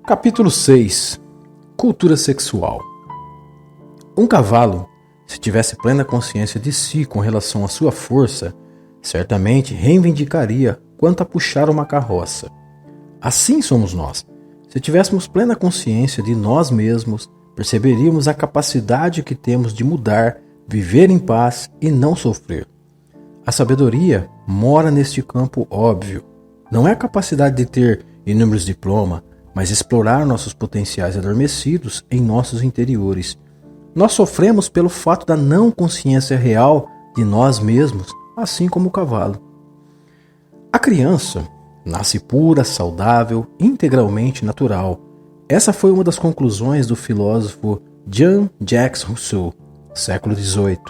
Capítulo 6. Cultura sexual. Um cavalo, se tivesse plena consciência de si com relação à sua força, certamente reivindicaria quanto a puxar uma carroça. Assim somos nós. Se tivéssemos plena consciência de nós mesmos, perceberíamos a capacidade que temos de mudar, viver em paz e não sofrer. A sabedoria mora neste campo óbvio. Não é a capacidade de ter inúmeros diplomas, mas explorar nossos potenciais adormecidos em nossos interiores. Nós sofremos pelo fato da não consciência real de nós mesmos, assim como o cavalo. A criança nasce pura, saudável, integralmente natural. Essa foi uma das conclusões do filósofo Jean-Jacques Rousseau, século XVIII,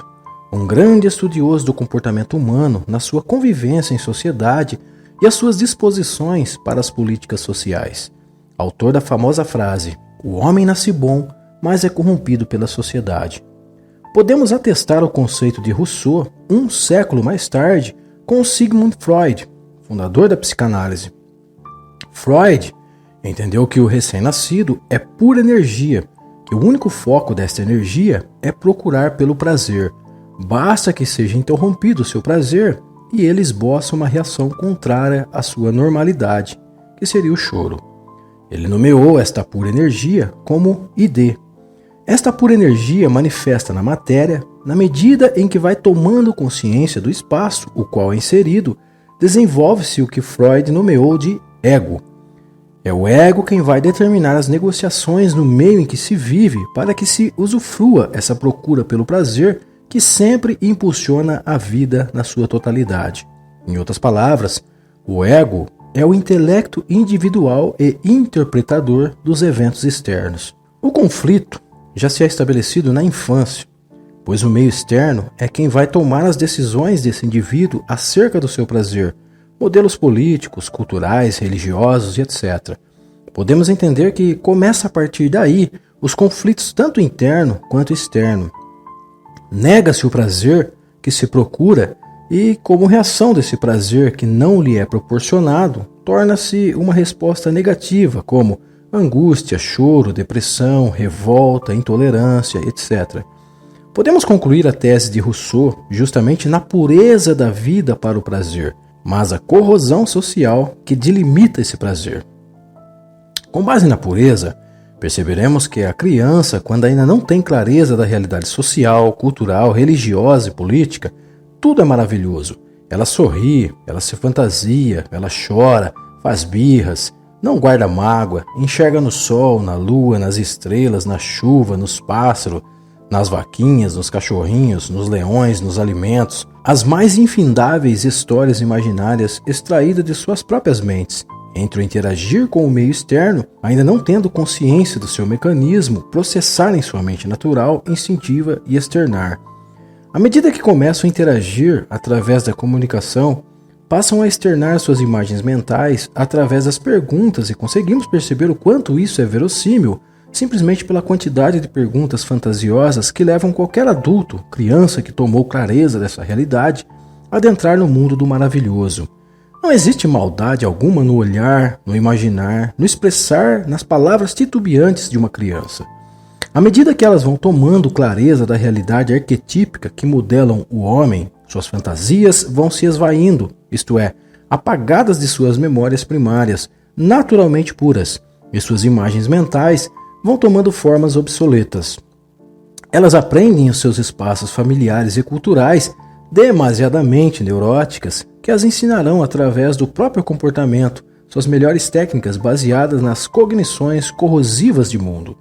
um grande estudioso do comportamento humano na sua convivência em sociedade e as suas disposições para as políticas sociais. Autor da famosa frase, o homem nasce bom, mas é corrompido pela sociedade. Podemos atestar o conceito de Rousseau um século mais tarde com Sigmund Freud, fundador da psicanálise. Freud entendeu que o recém-nascido é pura energia, que o único foco desta energia é procurar pelo prazer. Basta que seja interrompido o seu prazer e ele esboça uma reação contrária à sua normalidade, que seria o choro. Ele nomeou esta pura energia como ID. Esta pura energia manifesta na matéria, na medida em que vai tomando consciência do espaço, o qual é inserido, desenvolve-se o que Freud nomeou de ego. É o ego quem vai determinar as negociações no meio em que se vive para que se usufrua essa procura pelo prazer que sempre impulsiona a vida na sua totalidade. Em outras palavras, o ego é o intelecto individual e interpretador dos eventos externos. O conflito já se é estabelecido na infância, pois o meio externo é quem vai tomar as decisões desse indivíduo acerca do seu prazer, modelos políticos, culturais, religiosos e etc. Podemos entender que começa a partir daí os conflitos tanto interno quanto externo. Nega-se o prazer que se procura e, como reação desse prazer que não lhe é proporcionado, torna-se uma resposta negativa, como angústia, choro, depressão, revolta, intolerância, etc. Podemos concluir a tese de Rousseau justamente na pureza da vida para o prazer, mas a corrosão social que delimita esse prazer. Com base na pureza, perceberemos que a criança, quando ainda não tem clareza da realidade social, cultural, religiosa e política, tudo é maravilhoso. Ela sorri, ela se fantasia, ela chora, faz birras, não guarda mágoa, enxerga no sol, na lua, nas estrelas, na chuva, nos pássaros, nas vaquinhas, nos cachorrinhos, nos leões, nos alimentos, as mais infindáveis histórias imaginárias extraídas de suas próprias mentes, entre o interagir com o meio externo, ainda não tendo consciência do seu mecanismo, processar em sua mente natural, instintiva e externar. À medida que começam a interagir através da comunicação, passam a externar suas imagens mentais através das perguntas e conseguimos perceber o quanto isso é verossímil, simplesmente pela quantidade de perguntas fantasiosas que levam qualquer adulto, criança que tomou clareza dessa realidade, a adentrar no mundo do maravilhoso. Não existe maldade alguma no olhar, no imaginar, no expressar, nas palavras titubeantes de uma criança. À medida que elas vão tomando clareza da realidade arquetípica que modelam o homem, suas fantasias vão se esvaindo, isto é, apagadas de suas memórias primárias, naturalmente puras, e suas imagens mentais vão tomando formas obsoletas. Elas aprendem os seus espaços familiares e culturais demasiadamente neuróticas que as ensinarão através do próprio comportamento, suas melhores técnicas baseadas nas cognições corrosivas de mundo.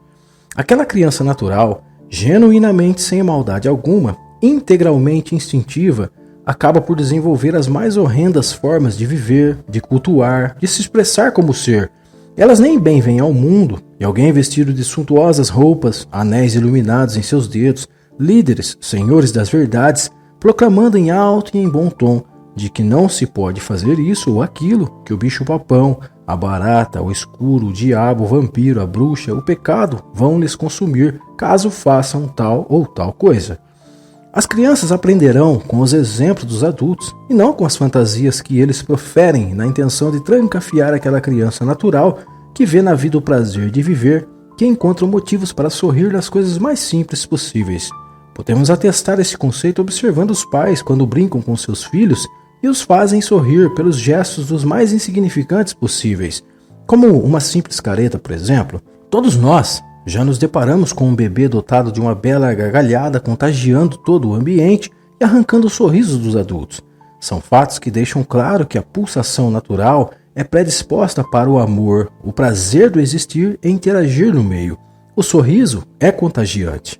Aquela criança natural, genuinamente sem maldade alguma, integralmente instintiva, acaba por desenvolver as mais horrendas formas de viver, de cultuar, de se expressar como ser. Elas nem bem vêm ao mundo, e alguém vestido de suntuosas roupas, anéis iluminados em seus dedos, líderes, senhores das verdades, proclamando em alto e em bom tom de que não se pode fazer isso ou aquilo, que o bicho-papão, a barata, o escuro, o diabo, o vampiro, a bruxa, o pecado vão lhes consumir caso façam tal ou tal coisa. As crianças aprenderão com os exemplos dos adultos e não com as fantasias que eles proferem na intenção de trancafiar aquela criança natural que vê na vida o prazer de viver, que encontra motivos para sorrir nas coisas mais simples possíveis. Podemos atestar esse conceito observando os pais quando brincam com seus filhos e os fazem sorrir pelos gestos dos mais insignificantes possíveis, como uma simples careta, por exemplo. Todos nós já nos deparamos com um bebê dotado de uma bela gargalhada contagiando todo o ambiente e arrancando os sorrisos dos adultos. São fatos que deixam claro que a pulsação natural é predisposta para o amor, o prazer do existir e interagir no meio. O sorriso é contagiante.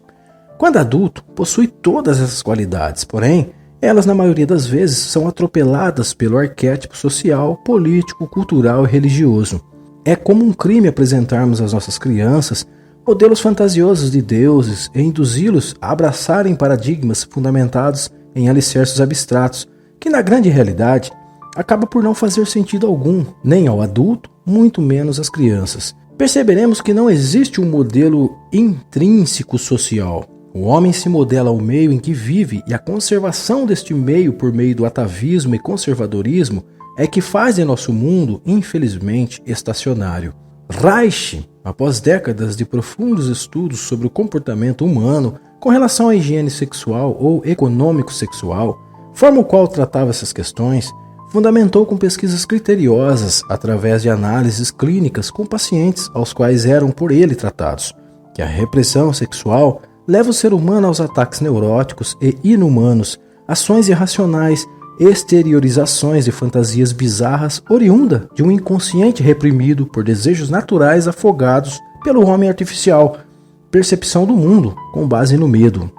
Quando adulto, possui todas essas qualidades, porém, elas na maioria das vezes são atropeladas pelo arquétipo social, político, cultural e religioso. É como um crime apresentarmos às nossas crianças modelos fantasiosos de deuses e induzi-los a abraçarem paradigmas fundamentados em alicerces abstratos, que na grande realidade acaba por não fazer sentido algum, nem ao adulto, muito menos às crianças. Perceberemos que não existe um modelo intrínseco social. O homem se modela ao meio em que vive e a conservação deste meio por meio do atavismo e conservadorismo é que faz de nosso mundo, infelizmente, estacionário. Reich, após décadas de profundos estudos sobre o comportamento humano com relação à higiene sexual ou econômico-sexual, forma o qual tratava essas questões, fundamentou com pesquisas criteriosas através de análises clínicas com pacientes aos quais eram por ele tratados, que a repressão sexual leva o ser humano aos ataques neuróticos e inumanos, ações irracionais, exteriorizações de fantasias bizarras oriunda de um inconsciente reprimido por desejos naturais afogados pelo homem artificial, percepção do mundo com base no medo.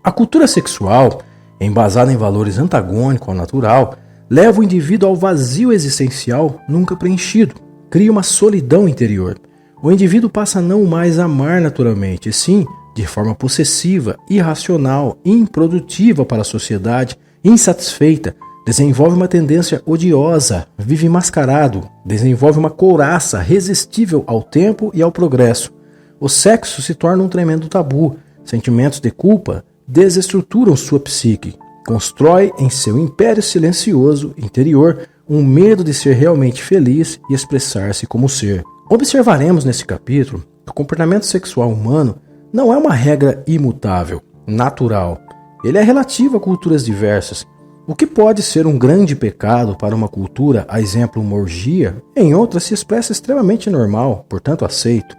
A cultura sexual, embasada em valores antagônicos ao natural, leva o indivíduo ao vazio existencial nunca preenchido, cria uma solidão interior. O indivíduo passa a não mais amar naturalmente, e sim de forma possessiva, irracional, improdutiva para a sociedade, insatisfeita, desenvolve uma tendência odiosa, vive mascarado, desenvolve uma couraça resistível ao tempo e ao progresso. O sexo se torna um tremendo tabu, sentimentos de culpa desestruturam sua psique, constrói em seu império silencioso interior um medo de ser realmente feliz e expressar-se como ser. Observaremos nesse capítulo que o comportamento sexual humano não é uma regra imutável, natural. Ele é relativo a culturas diversas. O que pode ser um grande pecado para uma cultura, a exemplo uma orgia, em outra se expressa extremamente normal, portanto aceito.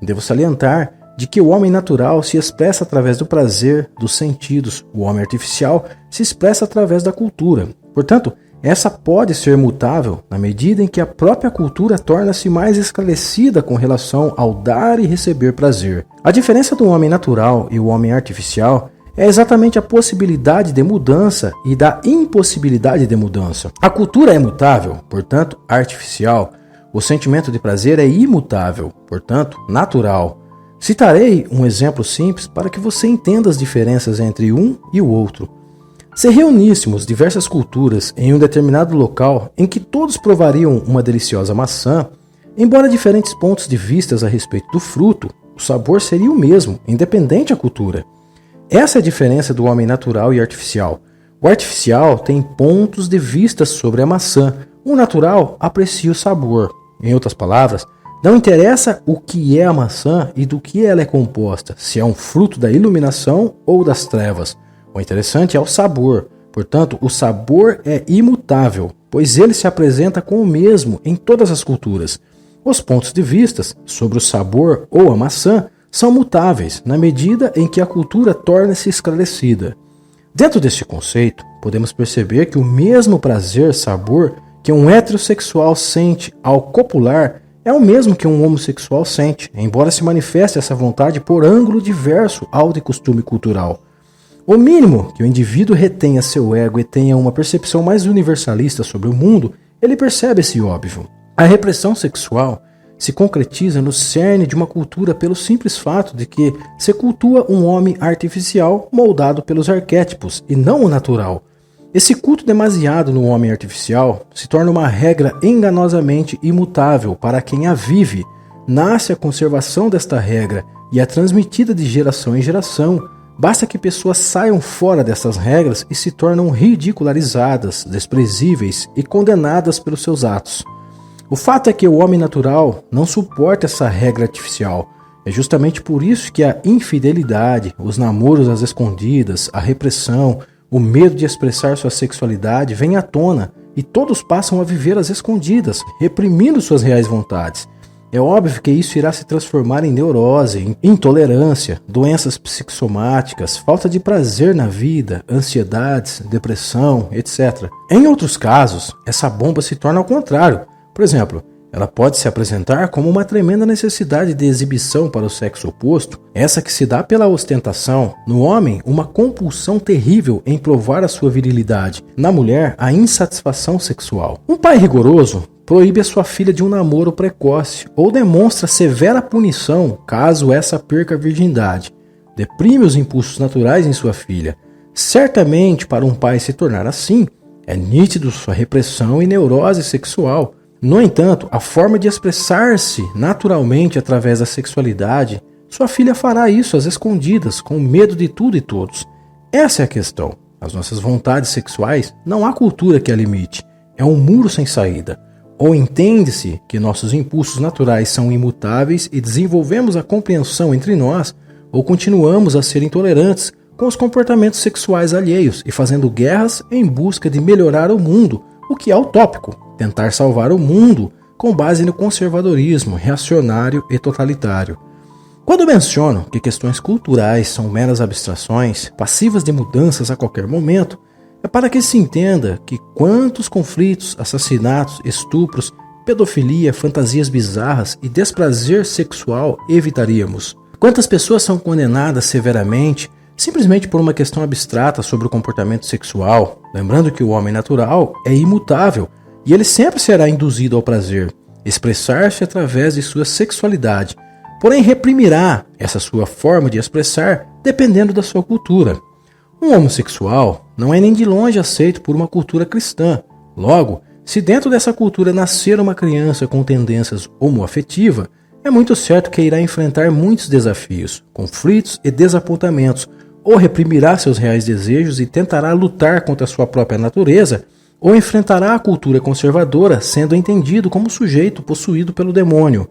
Devo salientar de que o homem natural se expressa através do prazer, dos sentidos. O homem artificial se expressa através da cultura. Portanto, essa pode ser mutável na medida em que a própria cultura torna-se mais esclarecida com relação ao dar e receber prazer. A diferença do homem natural e o homem artificial é exatamente a possibilidade de mudança e da impossibilidade de mudança. A cultura é mutável, portanto, artificial. O sentimento de prazer é imutável, portanto, natural. Citarei um exemplo simples para que você entenda as diferenças entre um e o outro. Se reuníssemos diversas culturas em um determinado local em que todos provariam uma deliciosa maçã, embora diferentes pontos de vista a respeito do fruto, o sabor seria o mesmo, independente da cultura. Essa é a diferença do homem natural e artificial. O artificial tem pontos de vista sobre a maçã, o natural aprecia o sabor. Em outras palavras, não interessa o que é a maçã e do que ela é composta, se é um fruto da iluminação ou das trevas. O interessante é o sabor. Portanto, o sabor é imutável, pois ele se apresenta como o mesmo em todas as culturas. Os pontos de vista sobre o sabor ou a maçã são mutáveis na medida em que a cultura torna-se esclarecida. Dentro deste conceito, podemos perceber que o mesmo prazer-sabor que um heterossexual sente ao copular é o mesmo que um homossexual sente, embora se manifeste essa vontade por ângulo diverso ao de costume cultural. O mínimo que o indivíduo retenha seu ego e tenha uma percepção mais universalista sobre o mundo, ele percebe esse óbvio. A repressão sexual se concretiza no cerne de uma cultura pelo simples fato de que se cultua um homem artificial moldado pelos arquétipos e não o natural. Esse culto demasiado no homem artificial se torna uma regra enganosamente imutável para quem a vive. Nasce a conservação desta regra e é transmitida de geração em geração. Basta que pessoas saiam fora dessas regras e se tornam ridicularizadas, desprezíveis e condenadas pelos seus atos. O fato é que o homem natural não suporta essa regra artificial. É justamente por isso que a infidelidade, os namoros às escondidas, a repressão, o medo de expressar sua sexualidade vem à tona e todos passam a viver às escondidas, reprimindo suas reais vontades. É óbvio que isso irá se transformar em neurose, em intolerância, doenças psicossomáticas, falta de prazer na vida, ansiedades, depressão, etc. Em outros casos, essa bomba se torna ao contrário. Por exemplo, ela pode se apresentar como uma tremenda necessidade de exibição para o sexo oposto, essa que se dá pela ostentação. No homem, uma compulsão terrível em provar a sua virilidade. Na mulher, a insatisfação sexual. Um pai rigoroso proíbe a sua filha de um namoro precoce ou demonstra severa punição caso essa perca a virgindade. Deprime os impulsos naturais em sua filha. Certamente, para um pai se tornar assim, é nítido sua repressão e neurose sexual. No entanto, a forma de expressar-se naturalmente através da sexualidade, sua filha fará isso às escondidas, com medo de tudo e todos. Essa é a questão. As nossas vontades sexuais não há cultura que a limite. É um muro sem saída. Ou entende-se que nossos impulsos naturais são imutáveis e desenvolvemos a compreensão entre nós, ou continuamos a ser intolerantes com os comportamentos sexuais alheios e fazendo guerras em busca de melhorar o mundo, o que é utópico. Tentar salvar o mundo com base no conservadorismo reacionário e totalitário. Quando menciono que questões culturais são meras abstrações, passivas de mudanças a qualquer momento, é para que se entenda que quantos conflitos, assassinatos, estupros, pedofilia, fantasias bizarras e desprazer sexual evitaríamos. Quantas pessoas são condenadas severamente simplesmente por uma questão abstrata sobre o comportamento sexual, lembrando que o homem natural é imutável e ele sempre será induzido ao prazer, expressar-se através de sua sexualidade, porém reprimirá essa sua forma de expressar dependendo da sua cultura. Um homossexual não é nem de longe aceito por uma cultura cristã. Logo, se dentro dessa cultura nascer uma criança com tendências homoafetiva, é muito certo que irá enfrentar muitos desafios, conflitos e desapontamentos, ou reprimirá seus reais desejos e tentará lutar contra sua própria natureza, ou enfrentará a cultura conservadora, sendo entendido como sujeito possuído pelo demônio.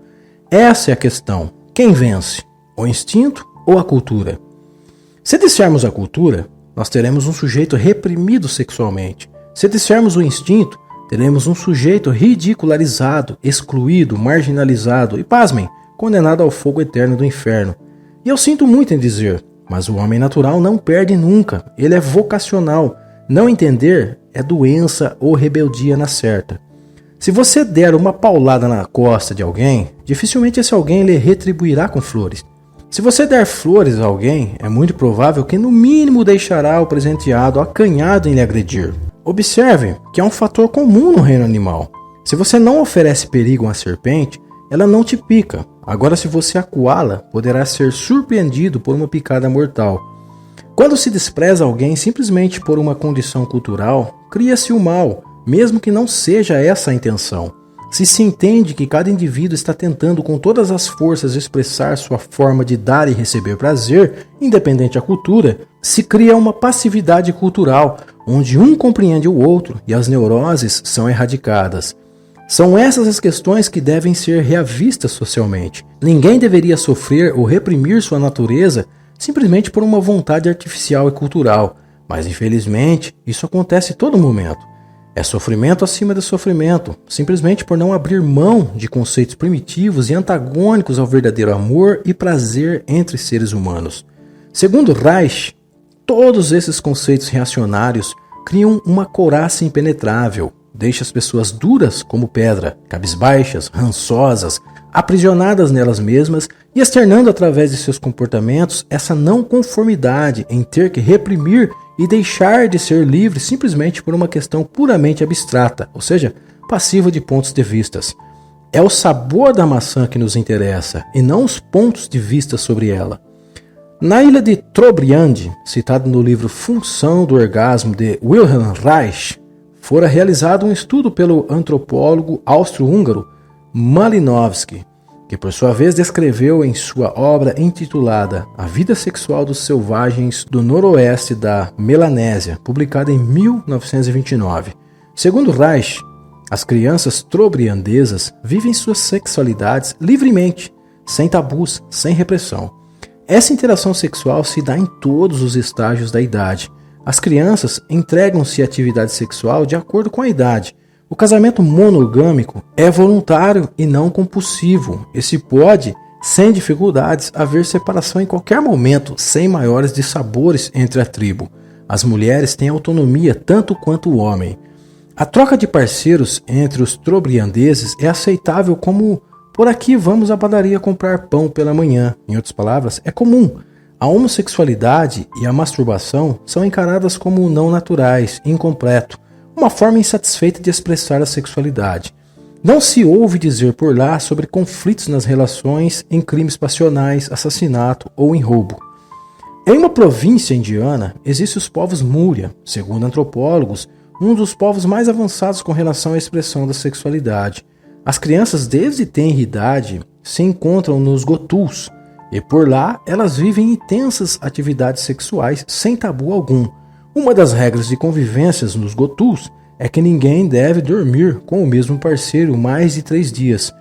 Essa é a questão. Quem vence? O instinto ou a cultura? Se dissermos a cultura, nós teremos um sujeito reprimido sexualmente. Se dissermos o instinto, teremos um sujeito ridicularizado, excluído, marginalizado e, pasmem, condenado ao fogo eterno do inferno. E eu sinto muito em dizer, mas o homem natural não perde nunca, ele é vocacional. Não entender é doença ou rebeldia na certa. Se você der uma paulada na costa de alguém, dificilmente esse alguém lhe retribuirá com flores. Se você der flores a alguém, é muito provável que no mínimo deixará o presenteado acanhado em lhe agredir. Observe que é um fator comum no reino animal. Se você não oferece perigo a uma serpente, ela não te pica. Agora, se você acuá-la, poderá ser surpreendido por uma picada mortal. Quando se despreza alguém simplesmente por uma condição cultural, cria-se o mal, mesmo que não seja essa a intenção. Se entende que cada indivíduo está tentando com todas as forças expressar sua forma de dar e receber prazer, independente da cultura, se cria uma passividade cultural, onde um compreende o outro e as neuroses são erradicadas. São essas as questões que devem ser reavistas socialmente. Ninguém deveria sofrer ou reprimir sua natureza simplesmente por uma vontade artificial e cultural, mas infelizmente isso acontece a todo momento. É sofrimento acima de sofrimento, simplesmente por não abrir mão de conceitos primitivos e antagônicos ao verdadeiro amor e prazer entre seres humanos. Segundo Reich, todos esses conceitos reacionários criam uma couraça impenetrável, deixa as pessoas duras como pedra, cabisbaixas, rançosas, aprisionadas nelas mesmas e externando através de seus comportamentos essa não conformidade em ter que reprimir e deixar de ser livre simplesmente por uma questão puramente abstrata, ou seja, passiva de pontos de vistas. É o sabor da maçã que nos interessa e não os pontos de vista sobre ela. Na ilha de Trobriand, citado no livro Função do Orgasmo de Wilhelm Reich, fora realizado um estudo pelo antropólogo austro-húngaro Malinowski, que por sua vez descreveu em sua obra intitulada A Vida Sexual dos Selvagens do Noroeste da Melanésia, publicada em 1929. Segundo Reich, As crianças trobriandesas vivem suas sexualidades livremente, sem tabus, sem repressão. Essa interação sexual se dá em todos os estágios da idade. As crianças entregam-se à atividade sexual de acordo com a idade. O casamento monogâmico é voluntário e não compulsivo. E se pode, sem dificuldades, haver separação em qualquer momento, sem maiores dissabores entre a tribo. As mulheres têm autonomia tanto quanto o homem. A troca de parceiros entre os trobriandeses é aceitável como por aqui vamos à padaria comprar pão pela manhã. Em outras palavras, é comum. A homossexualidade e a masturbação são encaradas como não naturais, incompleto, uma forma insatisfeita de expressar a sexualidade. Não se ouve dizer por lá sobre conflitos nas relações, em crimes passionais, assassinato ou em roubo. Em uma província indiana, existem os povos Múria, segundo antropólogos, um dos povos mais avançados com relação à expressão da sexualidade. As crianças desde tenra idade se encontram nos gotus, e por lá elas vivem intensas atividades sexuais sem tabu algum. Uma das regras de convivências nos gotus é que ninguém deve dormir com o mesmo parceiro mais de 3 dias.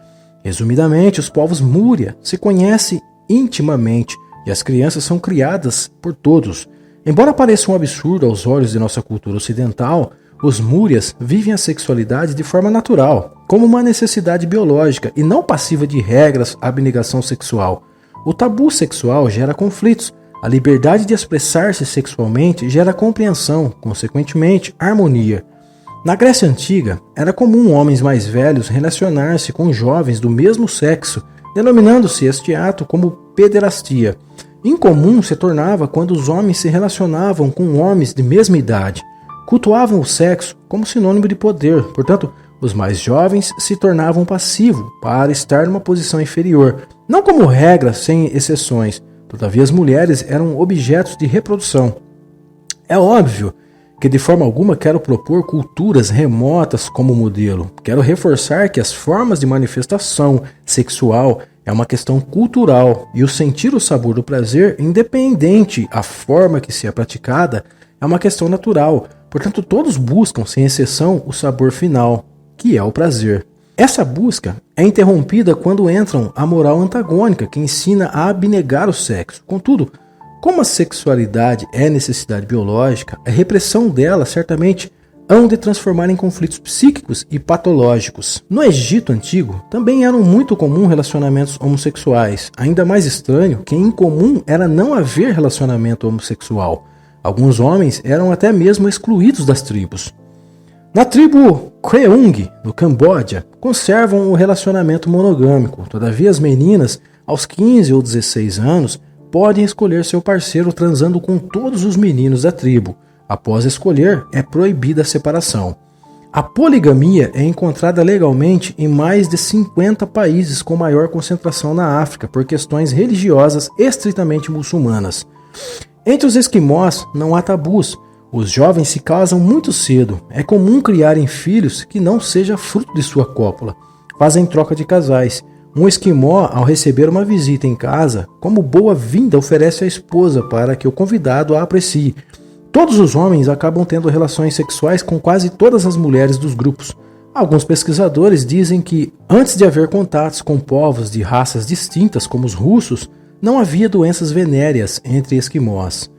Resumidamente, os povos Múria se conhecem intimamente e as crianças são criadas por todos. Embora pareça um absurdo aos olhos de nossa cultura ocidental, os Múrias vivem a sexualidade de forma natural, como uma necessidade biológica e não passiva de regras, abnegação sexual. O tabu sexual gera conflitos. A liberdade de expressar-se sexualmente gera compreensão, consequentemente, harmonia. Na Grécia Antiga, era comum homens mais velhos relacionar-se com jovens do mesmo sexo, denominando-se este ato como pederastia. Incomum se tornava quando os homens se relacionavam com homens de mesma idade. Cultuavam o sexo como sinônimo de poder, portanto, os mais jovens se tornavam passivos para estar numa posição inferior, não como regra sem exceções. Todavia, as mulheres eram objetos de reprodução. É óbvio que de forma alguma quero propor culturas remotas como modelo. Quero reforçar que as formas de manifestação sexual é uma questão cultural e o sentir o sabor do prazer, independente a forma que se é praticada, é uma questão natural. Portanto, todos buscam, sem exceção, o sabor final, que é o prazer. Essa busca é interrompida quando entram a moral antagônica, que ensina a abnegar o sexo. Contudo, como a sexualidade é necessidade biológica, a repressão dela certamente hão de transformar em conflitos psíquicos e patológicos. No Egito Antigo, também eram muito comuns relacionamentos homossexuais. Ainda mais estranho que incomum era não haver relacionamento homossexual. Alguns homens eram até mesmo excluídos das tribos. Na tribo Kreung, no Camboja, conservam o relacionamento monogâmico. Todavia, as meninas, aos 15 ou 16 anos, podem escolher seu parceiro transando com todos os meninos da tribo. Após escolher, é proibida a separação. A poligamia é encontrada legalmente em mais de 50 países com maior concentração na África por questões religiosas estritamente muçulmanas. Entre os esquimós não há tabus. Os jovens se casam muito cedo. É comum criarem filhos que não seja fruto de sua cópula. Fazem troca de casais. Um esquimó, ao receber uma visita em casa, como boa-vinda oferece à esposa para que o convidado a aprecie. Todos os homens acabam tendo relações sexuais com quase todas as mulheres dos grupos. Alguns pesquisadores dizem que, antes de haver contatos com povos de raças distintas como os russos, não havia doenças venéreas entre esquimós.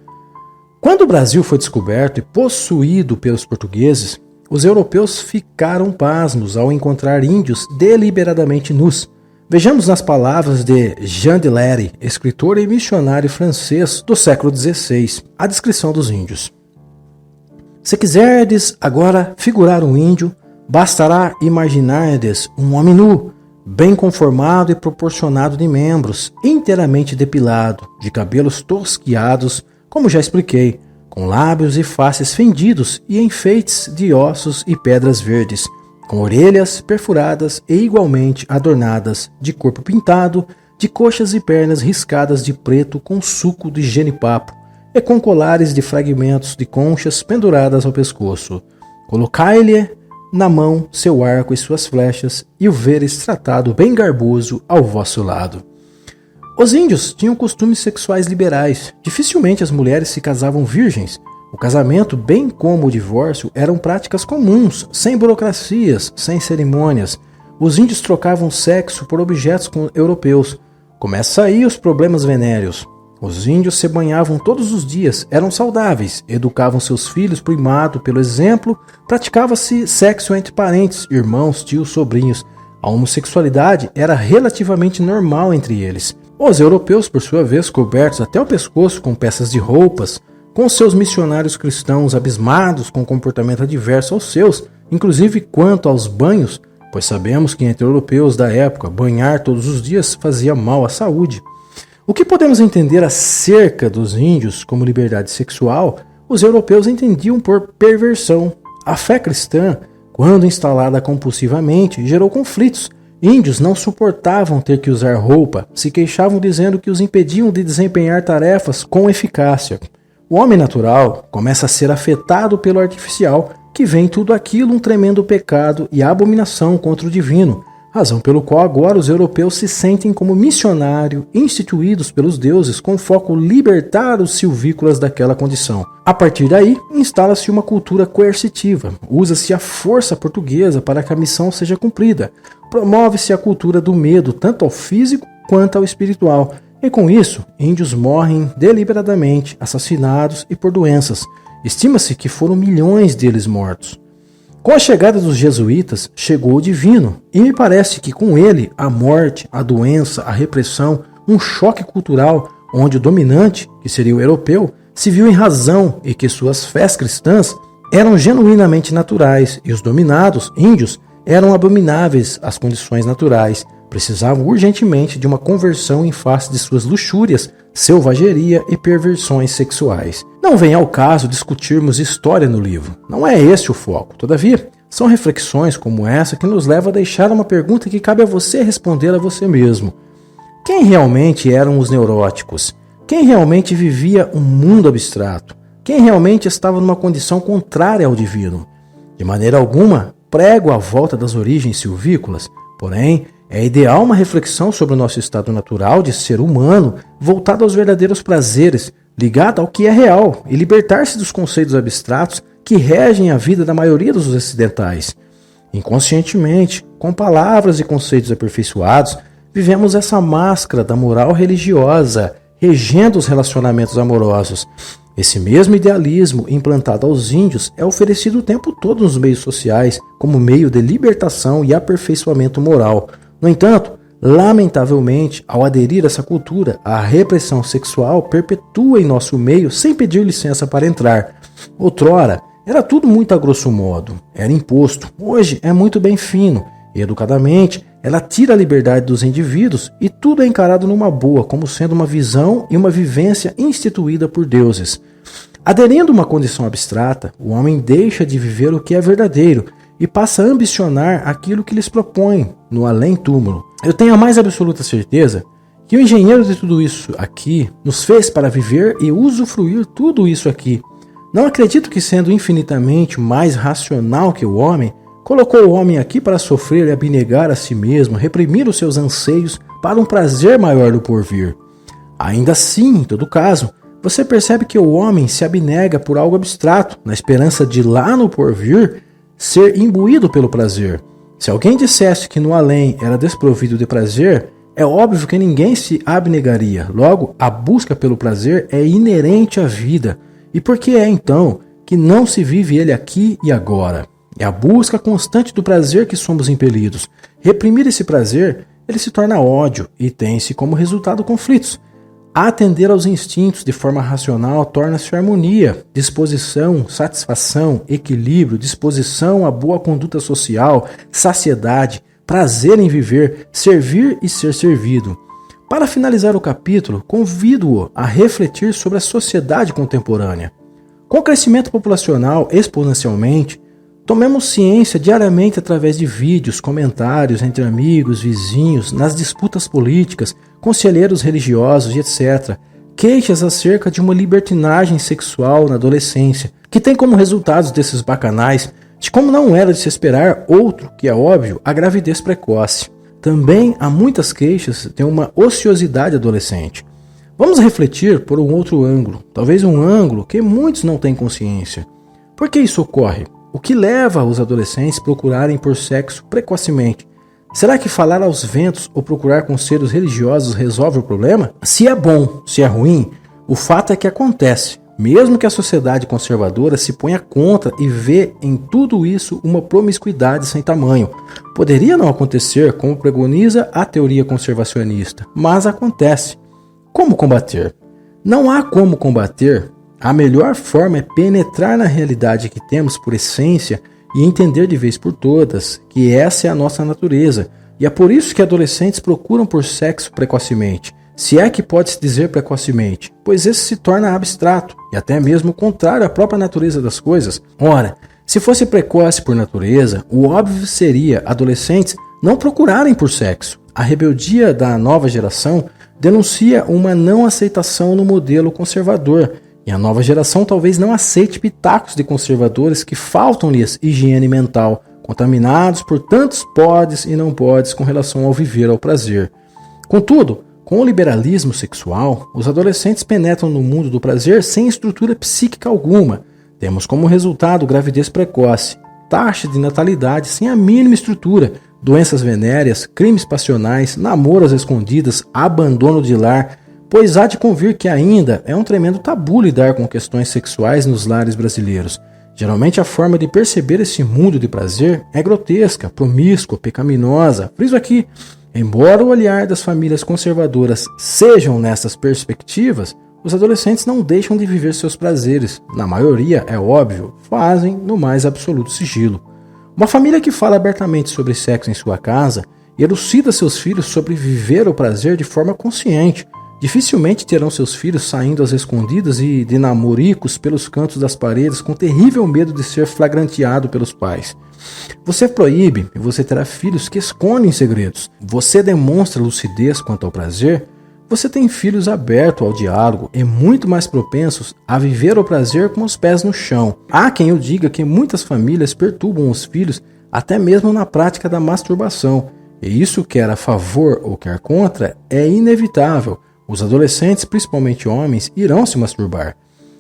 Quando o Brasil foi descoberto e possuído pelos portugueses, os europeus ficaram pasmos ao encontrar índios deliberadamente nus. Vejamos nas palavras de Jean de Lery, escritor e missionário francês do século XVI, a descrição dos índios. Se quiserdes agora figurar um índio, bastará imaginardes um homem nu, bem conformado e proporcionado de membros, inteiramente depilado, de cabelos tosquiados, como já expliquei, com lábios e faces fendidos e enfeites de ossos e pedras verdes, com orelhas perfuradas e igualmente adornadas, de corpo pintado, de coxas e pernas riscadas de preto com suco de genipapo, e com colares de fragmentos de conchas penduradas ao pescoço. Colocai-lhe na mão seu arco e suas flechas, e o vereis tratado bem garboso ao vosso lado. Os índios tinham costumes sexuais liberais. Dificilmente as mulheres se casavam virgens. O casamento, bem como o divórcio, eram práticas comuns, sem burocracias, sem cerimônias. Os índios trocavam sexo por objetos com europeus. Começa aí os problemas venéreos. Os índios se banhavam todos os dias, eram saudáveis, educavam seus filhos primado pelo exemplo, praticava-se sexo entre parentes, irmãos, tios, sobrinhos. A homossexualidade era relativamente normal entre eles. Os europeus, por sua vez, cobertos até o pescoço com peças de roupas, com seus missionários cristãos abismados com comportamento adverso aos seus, inclusive quanto aos banhos, pois sabemos que entre europeus da época, banhar todos os dias fazia mal à saúde. O que podemos entender acerca dos índios como liberdade sexual, os europeus entendiam por perversão. A fé cristã, quando instalada compulsivamente, gerou conflitos. Índios não suportavam ter que usar roupa, se queixavam dizendo que os impediam de desempenhar tarefas com eficácia. O homem natural começa a ser afetado pelo artificial, que vê em tudo aquilo um tremendo pecado e abominação contra o divino, razão pelo qual agora os europeus se sentem como missionários instituídos pelos deuses com foco libertar os silvícolas daquela condição. A partir daí, instala-se uma cultura coercitiva, usa-se a força portuguesa para que a missão seja cumprida, promove-se a cultura do medo tanto ao físico quanto ao espiritual, e com isso, índios morrem deliberadamente, assassinados e por doenças. Estima-se que foram milhões deles mortos. Com a chegada dos jesuítas, chegou o divino, e me parece que com ele a morte, a doença, a repressão, um choque cultural, onde o dominante, que seria o europeu, se viu em razão e que suas fés cristãs eram genuinamente naturais, e os dominados, índios, eram abomináveis às condições naturais, precisavam urgentemente de uma conversão em face de suas luxúrias, selvageria e perversões sexuais. Não vem ao caso discutirmos história no livro, não é esse o foco. Todavia, são reflexões como essa que nos levam a deixar uma pergunta que cabe a você responder a você mesmo. Quem realmente eram os neuróticos? Quem realmente vivia um mundo abstrato? Quem realmente estava numa condição contrária ao divino? De maneira alguma, prego a volta das origens silvícolas, porém, é ideal uma reflexão sobre o nosso estado natural de ser humano, voltado aos verdadeiros prazeres, ligado ao que é real, e libertar-se dos conceitos abstratos que regem a vida da maioria dos ocidentais. Inconscientemente, com palavras e conceitos aperfeiçoados, vivemos essa máscara da moral religiosa, regendo os relacionamentos amorosos. Esse mesmo idealismo implantado aos índios é oferecido o tempo todo nos meios sociais como meio de libertação e aperfeiçoamento moral. No entanto, lamentavelmente, ao aderir a essa cultura, a repressão sexual perpetua em nosso meio sem pedir licença para entrar. Outrora, era tudo muito a grosso modo, era imposto. Hoje é muito bem fino e, educadamente, ela tira a liberdade dos indivíduos e tudo é encarado numa boa, como sendo uma visão e uma vivência instituída por deuses. Aderindo a uma condição abstrata, o homem deixa de viver o que é verdadeiro e passa a ambicionar aquilo que lhes propõe no além-túmulo. Eu tenho a mais absoluta certeza que o engenheiro de tudo isso aqui nos fez para viver e usufruir tudo isso aqui. Não acredito que, sendo infinitamente mais racional que o homem, colocou o homem aqui para sofrer e abnegar a si mesmo, reprimir os seus anseios para um prazer maior do porvir. Ainda assim, em todo caso, você percebe que o homem se abnega por algo abstrato, na esperança de lá no porvir ser imbuído pelo prazer. Se alguém dissesse que no além era desprovido de prazer, é óbvio que ninguém se abnegaria. Logo, a busca pelo prazer é inerente à vida. E por que é então que não se vive ele aqui e agora? É a busca constante do prazer que somos impelidos. Reprimir esse prazer, ele se torna ódio e tem-se como resultado conflitos. Atender aos instintos de forma racional torna-se harmonia, disposição, satisfação, equilíbrio, disposição à boa conduta social, saciedade, prazer em viver, servir e ser servido. Para finalizar o capítulo, convido-o a refletir sobre a sociedade contemporânea. Com o crescimento populacional exponencialmente, tomemos ciência diariamente através de vídeos, comentários entre amigos, vizinhos, nas disputas políticas, conselheiros religiosos e etc. Queixas acerca de uma libertinagem sexual na adolescência, que tem como resultados desses bacanais, de como não era de se esperar outro, que é óbvio, a gravidez precoce. Também há muitas queixas de uma ociosidade adolescente. Vamos refletir por um outro ângulo, talvez um ângulo que muitos não têm consciência. Por que isso ocorre? O que leva os adolescentes a procurarem por sexo precocemente? Será que falar aos ventos ou procurar conselhos religiosos resolve o problema? Se é bom, se é ruim, o fato é que acontece. Mesmo que a sociedade conservadora se ponha contra e vê em tudo isso uma promiscuidade sem tamanho. Poderia não acontecer, como preconiza a teoria conservacionista, mas acontece. Como combater? Não há como combater. A melhor forma é penetrar na realidade que temos por essência e entender de vez por todas que essa é a nossa natureza. E é por isso que adolescentes procuram por sexo precocemente. Se é que pode-se dizer precocemente, pois esse se torna abstrato e até mesmo contrário à própria natureza das coisas. Ora, se fosse precoce por natureza, o óbvio seria adolescentes não procurarem por sexo. A rebeldia da nova geração denuncia uma não aceitação no modelo conservador, e a nova geração talvez não aceite pitacos de conservadores que faltam-lhes higiene mental, contaminados por tantos podes e não podes com relação ao viver ao prazer. Contudo, com o liberalismo sexual, os adolescentes penetram no mundo do prazer sem estrutura psíquica alguma. Temos como resultado gravidez precoce, taxa de natalidade sem a mínima estrutura, doenças venéreas, crimes passionais, namoros escondidas, abandono de lar, pois há de convir que ainda é um tremendo tabu lidar com questões sexuais nos lares brasileiros. Geralmente a forma de perceber esse mundo de prazer é grotesca, promíscua, pecaminosa. Friso aqui, embora o olhar das famílias conservadoras sejam nessas perspectivas, os adolescentes não deixam de viver seus prazeres. Na maioria, é óbvio, fazem no mais absoluto sigilo. Uma família que fala abertamente sobre sexo em sua casa elucida seus filhos sobre viver o prazer de forma consciente. Dificilmente terão seus filhos saindo às escondidas e de namoricos pelos cantos das paredes com terrível medo de ser flagranteado pelos pais. Você proíbe e você terá filhos que escondem segredos. Você demonstra lucidez quanto ao prazer, você tem filhos abertos ao diálogo e muito mais propensos a viver o prazer com os pés no chão. Há quem eu diga que muitas famílias perturbam os filhos até mesmo na prática da masturbação. E isso, quer a favor ou quer contra, é inevitável. Os adolescentes, principalmente homens, irão se masturbar.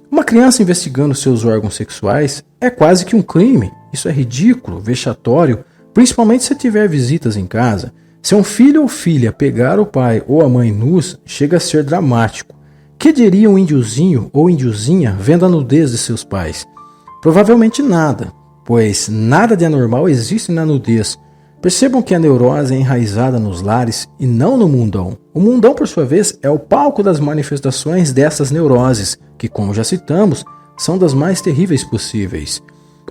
Uma criança investigando seus órgãos sexuais é quase que um crime. Isso é ridículo, vexatório, principalmente se tiver visitas em casa. Se um filho ou filha pegar o pai ou a mãe nus, chega a ser dramático. Que diria um índiozinho ou índiozinha vendo a nudez de seus pais? Provavelmente nada, pois nada de anormal existe na nudez. Percebam que a neurose é enraizada nos lares e não no mundão. O mundão, por sua vez, é o palco das manifestações dessas neuroses, que, como já citamos, são das mais terríveis possíveis.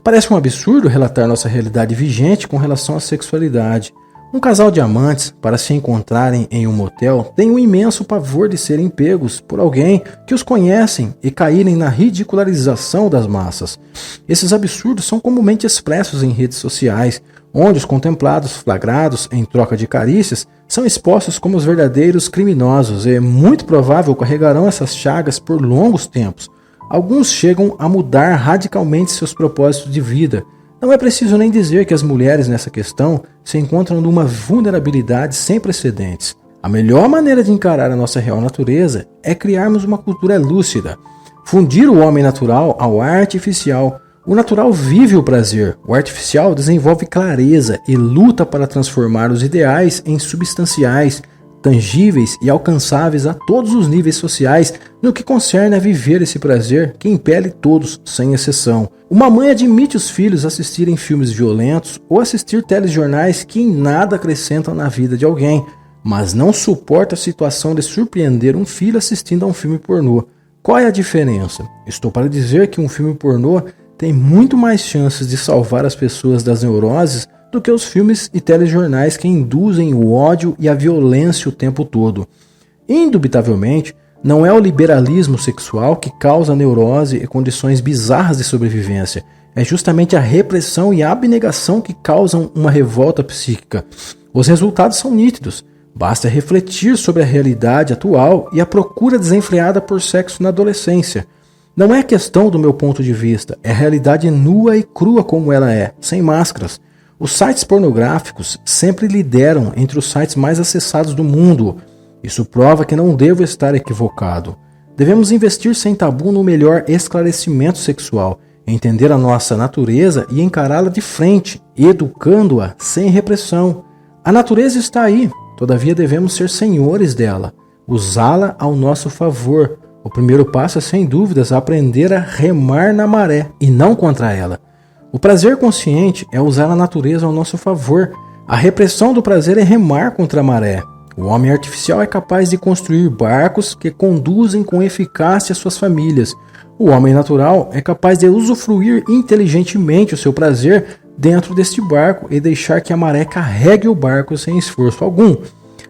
Parece um absurdo relatar nossa realidade vigente com relação à sexualidade. Um casal de amantes, para se encontrarem em um motel, tem um imenso pavor de serem pegos por alguém que os conhecem e caírem na ridicularização das massas. Esses absurdos são comumente expressos em redes sociais, onde os contemplados flagrados em troca de carícias são expostos como os verdadeiros criminosos e, é muito provável, carregarão essas chagas por longos tempos. Alguns chegam a mudar radicalmente seus propósitos de vida. Não é preciso nem dizer que as mulheres nessa questão se encontram numa vulnerabilidade sem precedentes. A melhor maneira de encarar a nossa real natureza é criarmos uma cultura lúcida. Fundir o homem natural ao artificial. O natural vive o prazer, o artificial desenvolve clareza e luta para transformar os ideais em substanciais, tangíveis e alcançáveis a todos os níveis sociais no que concerne a viver esse prazer que impele todos, sem exceção. Uma mãe admite os filhos assistirem filmes violentos ou assistir telejornais que em nada acrescentam na vida de alguém, mas não suporta a situação de surpreender um filho assistindo a um filme pornô. Qual é a diferença? Estou para dizer que um filme pornô tem muito mais chances de salvar as pessoas das neuroses do que os filmes e telejornais que induzem o ódio e a violência o tempo todo. Indubitavelmente, não é o liberalismo sexual que causa neurose e condições bizarras de sobrevivência. É justamente a repressão e a abnegação que causam uma revolta psíquica. Os resultados são nítidos. Basta refletir sobre a realidade atual e a procura desenfreada por sexo na adolescência. Não é questão do meu ponto de vista, é a realidade nua e crua como ela é, sem máscaras. Os sites pornográficos sempre lideram entre os sites mais acessados do mundo. Isso prova que não devo estar equivocado. Devemos investir sem tabu no melhor esclarecimento sexual, entender a nossa natureza e encará-la de frente, educando-a sem repressão. A natureza está aí, todavia devemos ser senhores dela, usá-la ao nosso favor. O primeiro passo é, sem dúvidas, aprender a remar na maré e não contra ela. O prazer consciente é usar a natureza ao nosso favor. A repressão do prazer é remar contra a maré. O homem artificial é capaz de construir barcos que conduzem com eficácia suas famílias. O homem natural é capaz de usufruir inteligentemente o seu prazer dentro deste barco e deixar que a maré carregue o barco sem esforço algum.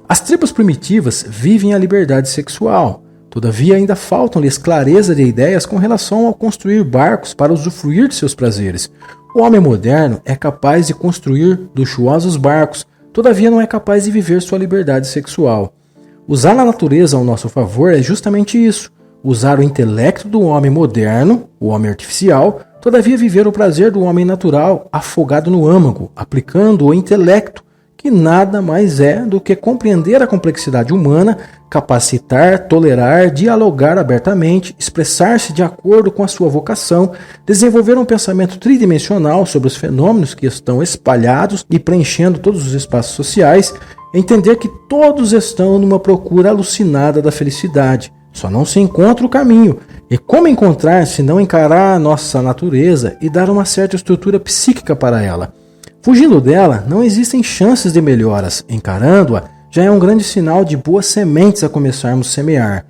As tribos primitivas vivem a liberdade sexual. Todavia, ainda faltam-lhes clareza de ideias com relação ao construir barcos para usufruir de seus prazeres. O homem moderno é capaz de construir luxuosos barcos, todavia não é capaz de viver sua liberdade sexual. Usar a natureza ao nosso favor é justamente isso. Usar o intelecto do homem moderno, o homem artificial, todavia viver o prazer do homem natural afogado no âmago, aplicando o intelecto, que nada mais é do que compreender a complexidade humana, capacitar, tolerar, dialogar abertamente, expressar-se de acordo com a sua vocação, desenvolver um pensamento tridimensional sobre os fenômenos que estão espalhados e preenchendo todos os espaços sociais, entender que todos estão numa procura alucinada da felicidade. Só não se encontra o caminho. E como encontrar se não encarar a nossa natureza e dar uma certa estrutura psíquica para ela? Fugindo dela, não existem chances de melhoras. Encarando-a, já é um grande sinal de boas sementes a começarmos a semear.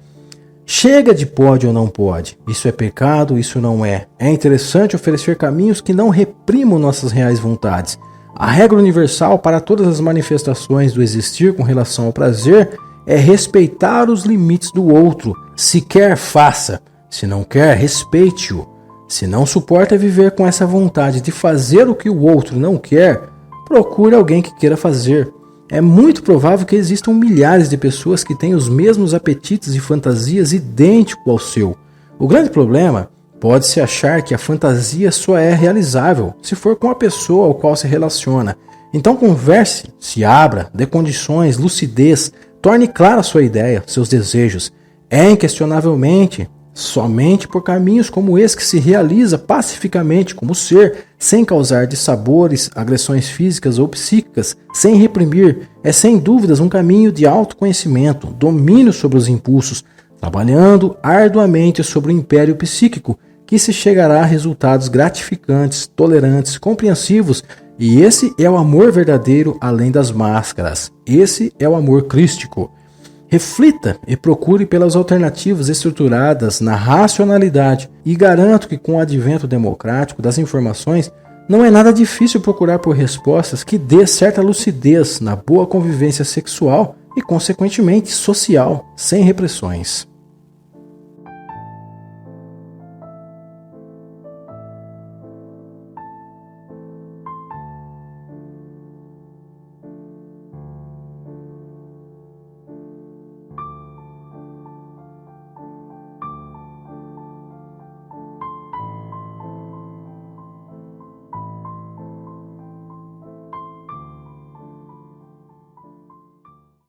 Chega de pode ou não pode. Isso é pecado, isso não é. É interessante oferecer caminhos que não reprimam nossas reais vontades. A regra universal para todas as manifestações do existir com relação ao prazer é respeitar os limites do outro. Se quer, faça. Se não quer, respeite-o. Se não suporta viver com essa vontade de fazer o que o outro não quer, procure alguém que queira fazer. É muito provável que existam milhares de pessoas que têm os mesmos apetites e fantasias idênticos ao seu. O grande problema pode-se achar que a fantasia só é realizável se for com a pessoa ao qual se relaciona. Então converse, se abra, dê condições, lucidez, torne clara a sua ideia, seus desejos. É inquestionavelmente somente por caminhos como esse que se realiza pacificamente como ser, sem causar dissabores, agressões físicas ou psíquicas, sem reprimir. É sem dúvidas um caminho de autoconhecimento, domínio sobre os impulsos, trabalhando arduamente sobre o império psíquico, que se chegará a resultados gratificantes, tolerantes, compreensivos, e esse é o amor verdadeiro além das máscaras. Esse é o amor crístico. Reflita e procure pelas alternativas estruturadas na racionalidade e garanto que com o advento democrático das informações não é nada difícil procurar por respostas que dê certa lucidez na boa convivência sexual e consequentemente social, sem repressões.